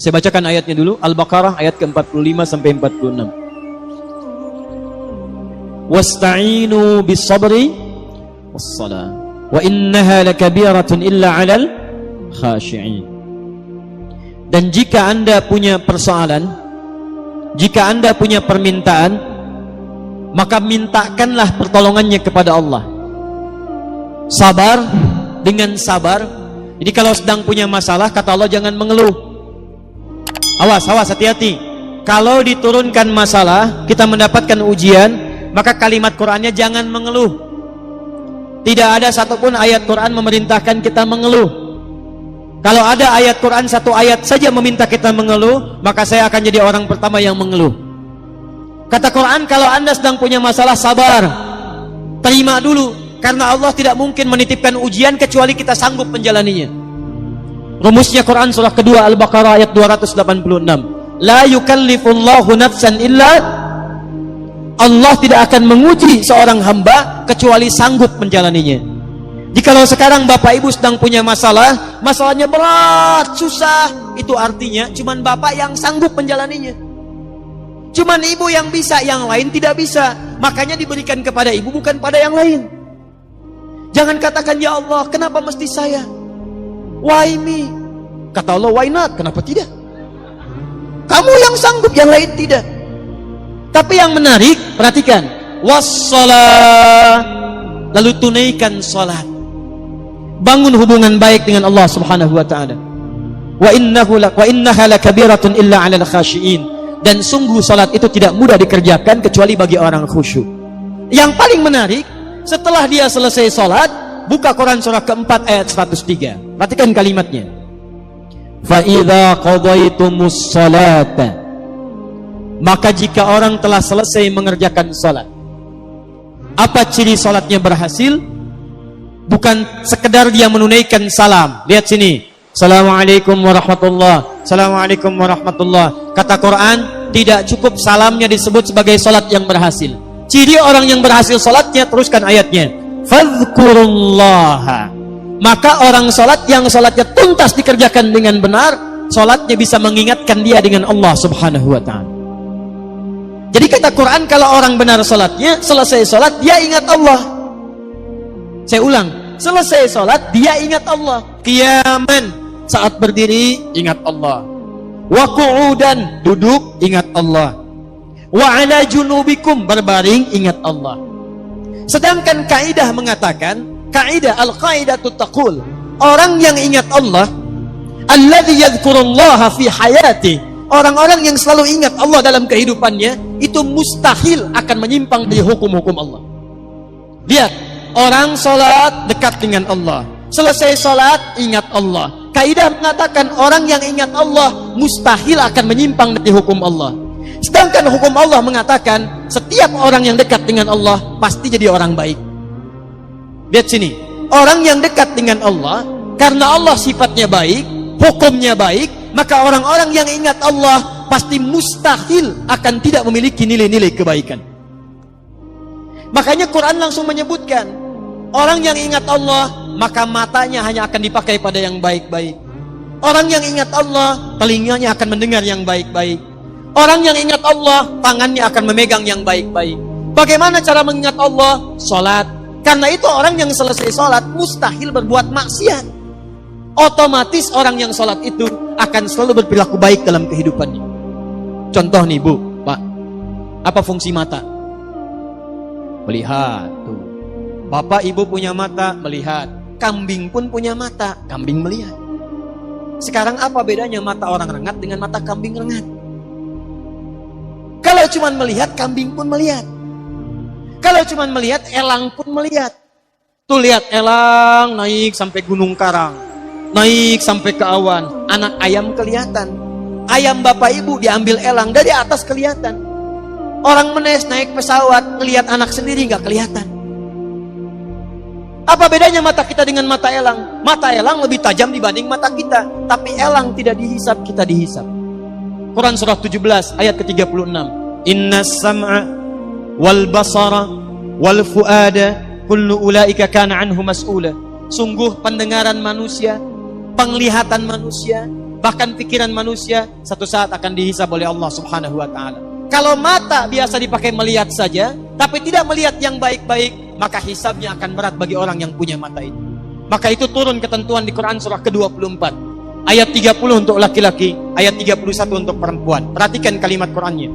Saya bacakan ayatnya dulu. Al-Baqarah ayat ke-45 sampai 46. Wasta'inu bis-sabri was-salah wa innaha lakabiratun illa 'alal khashi'in. Dan jika Anda punya persoalan, jika Anda punya permintaan, maka mintakanlah pertolongannya kepada Allah. Sabar dengan sabar. Jadi kalau sedang punya masalah, kata Allah, jangan mengeluh. Awas, hati-hati. Kalau diturunkan masalah, kita mendapatkan ujian, maka kalimat Qur'annya jangan mengeluh. Tidak ada satupun ayat Qur'an memerintahkan kita mengeluh. Kalau ada ayat Qur'an satu ayat saja meminta kita mengeluh, maka saya akan jadi orang pertama yang mengeluh. Kata Qur'an, kalau Anda sedang punya masalah, sabar. Terima dulu, karena Allah tidak mungkin menitipkan ujian kecuali kita sanggup menjalaninya. Rumusnya Quran surah kedua Al-Baqarah ayat 286. La yukallifullahu nafsan illa, Allah tidak akan menguji seorang hamba kecuali sanggup menjalaninya. Jikalau sekarang Bapak Ibu sedang punya masalah, masalahnya berat, susah, itu artinya cuman Bapak yang sanggup menjalaninya. Cuman Ibu yang bisa, yang lain tidak bisa. Makanya diberikan kepada Ibu, bukan pada yang lain. Jangan katakan, ya Allah, kenapa mesti saya? Why me? Kata Allah, why not? Kenapa tidak? Kamu yang sanggup, yang lain tidak. Tapi yang menarik, perhatikan, wassalah, lalu tunaikan salat. Bangun hubungan baik dengan Allah Subhanahu wa taala. Wa innaha lakabiratun illa 'alal khashiin. Dan sungguh salat itu tidak mudah dikerjakan kecuali bagi orang khusyuk. Yang paling menarik, setelah dia selesai salat, buka Quran surah keempat ayat 103. Perhatikan kalimatnya. Fa idza qadaitumus salata, maka jika orang telah selesai mengerjakan salat. Apa ciri salatnya berhasil? Bukan sekedar dia menunaikan salam. Lihat sini. Assalamualaikum warahmatullah. Assalamualaikum warahmatullah. Kata Quran, tidak cukup salamnya disebut sebagai salat yang berhasil. Ciri orang yang berhasil salatnya, teruskan ayatnya. Fadhkurullaha, maka orang salat yang salatnya tuntas dikerjakan dengan benar, salatnya bisa mengingatkan dia dengan Allah Subhanahu wa taala. Jadi kata Quran, kalau orang benar salatnya, selesai salat dia ingat Allah. Saya ulang, selesai salat dia ingat Allah. Qiyaman, saat berdiri ingat Allah. Wa qu'udan, duduk ingat Allah. Wa ala junubikum, berbaring ingat Allah. Sedangkan kaidah mengatakan, kaidah al-qaidatu taqul, orang yang ingat Allah, alladzi yadhkurullaha fi hayati, orang-orang yang selalu ingat Allah dalam kehidupannya, itu mustahil akan menyimpang dari hukum-hukum Allah. Lihat, orang salat dekat dengan Allah, selesai salat ingat Allah. Kaidah mengatakan orang yang ingat Allah mustahil akan menyimpang dari hukum Allah. Sedangkan hukum Allah mengatakan setiap orang yang dekat dengan Allah pasti jadi orang baik. Lihat sini, orang yang dekat dengan Allah, karena Allah sifatnya baik, hukumnya baik, maka orang-orang yang ingat Allah pasti mustahil akan tidak memiliki nilai-nilai kebaikan. Makanya Quran langsung menyebutkan, orang yang ingat Allah, maka matanya hanya akan dipakai pada yang baik-baik. Orang yang ingat Allah, telinganya akan mendengar yang baik-baik. Orang yang ingat Allah, tangannya akan memegang yang baik-baik. Bagaimana cara mengingat Allah? Salat. Karena itu orang yang selesai salat mustahil berbuat maksiat. Otomatis orang yang salat itu akan selalu berperilaku baik dalam kehidupannya. Contoh nih Bu, Pak, apa fungsi mata? Melihat. Tuh. Bapak Ibu punya mata, melihat. Kambing pun punya mata, kambing melihat. Sekarang apa bedanya mata orang rengat dengan mata kambing rengat? Kalau cuma melihat, kambing pun melihat. Kalau cuma melihat, elang pun melihat. Tuh lihat, elang naik sampai Gunung Karang, naik sampai ke awan. Anak ayam kelihatan. Ayam Bapak Ibu diambil elang, dari atas kelihatan. Orang menes naik pesawat, melihat anak sendiri nggak kelihatan. Apa bedanya mata kita dengan mata elang? Mata elang lebih tajam dibanding mata kita, tapi elang tidak dihisap, kita dihisap. Quran surah 17 ayat ke-36. Innas sam'a wal basara wal fuada kullu ulaika kana anhu mas'ula. Sungguh pendengaran manusia, penglihatan manusia, bahkan pikiran manusia satu saat akan dihisab oleh Allah Subhanahu wa taala. Kalau mata biasa dipakai melihat saja, tapi tidak melihat yang baik-baik, maka hisabnya akan berat bagi orang yang punya mata itu. Maka itu turun ketentuan di Quran surah ke-24. Ayat 30 untuk laki-laki, ayat 31 untuk perempuan. Perhatikan kalimat Qurannya.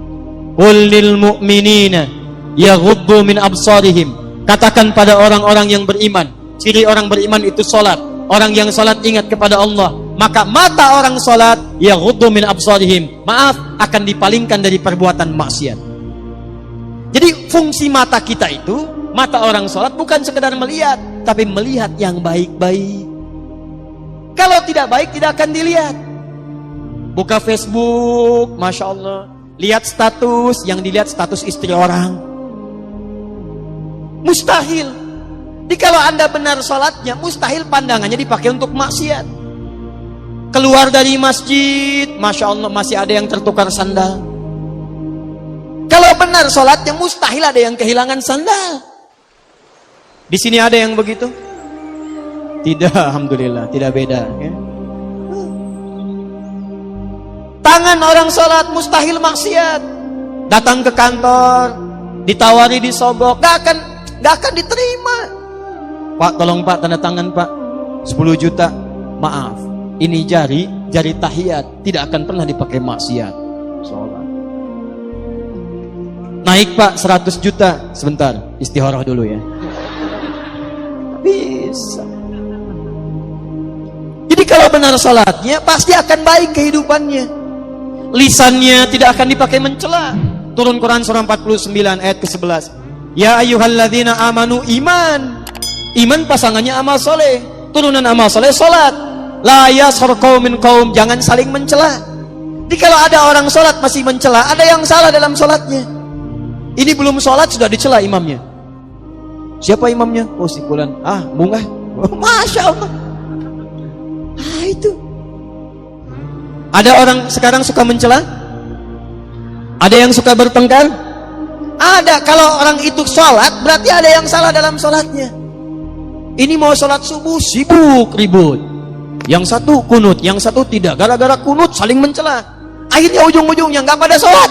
Qul lil mu'minina yaghuddu min absarihim. Katakan pada orang-orang yang beriman, ciri orang beriman itu salat. Orang yang salat ingat kepada Allah, maka mata orang salat yaghuddu min absarihim, maaf, akan dipalingkan dari perbuatan maksiat. Jadi fungsi mata kita itu, mata orang salat bukan sekedar melihat, tapi melihat yang baik-baik. Kalau tidak baik tidak akan dilihat. Buka Facebook, Masya Allah, lihat status, yang dilihat status istri orang. Mustahil. Jadi kalau anda benar sholatnya, mustahil pandangannya dipakai untuk maksiat. Keluar dari masjid, Masya Allah, masih ada yang tertukar sandal. Kalau benar sholatnya, mustahil ada yang kehilangan sandal. Di sini ada yang begitu? Tidak, Alhamdulillah, tidak beda ya. Tangan orang sholat mustahil maksiat. Datang ke kantor, ditawari disobok, gak akan diterima. Pak, tolong Pak, tanda tangan Pak, 10 juta. Maaf, ini jari tahiyat, tidak akan pernah dipakai maksiat. Sholat. Naik Pak, 100 juta. Sebentar, istikharah dulu ya. Bisa. Jadi kalau benar sholatnya, pasti akan baik kehidupannya. Lisannya tidak akan dipakai mencela. Turun Quran surah 49 ayat ke-11. Ya ayyuhalladzina amanu, iman. Iman pasangannya amal soleh. Turunan amal soleh sholat. La yashar qaumin qaum, jangan saling mencela. Jadi kalau ada orang sholat masih mencela, ada yang salah dalam sholatnya. Ini belum sholat sudah dicela imamnya. Siapa imamnya? Oh si fulan. Ah, mungah. Oh, Masya Allah. Ah, itu. Ada orang sekarang suka mencela? Ada yang suka bertengkar? Ada. Kalau orang itu sholat, berarti ada yang salah dalam sholatnya. Ini mau sholat subuh, sibuk, ribut. Yang satu kunut, yang satu tidak. Gara-gara kunut saling mencela. Akhirnya ujung-ujungnya nggak pada sholat.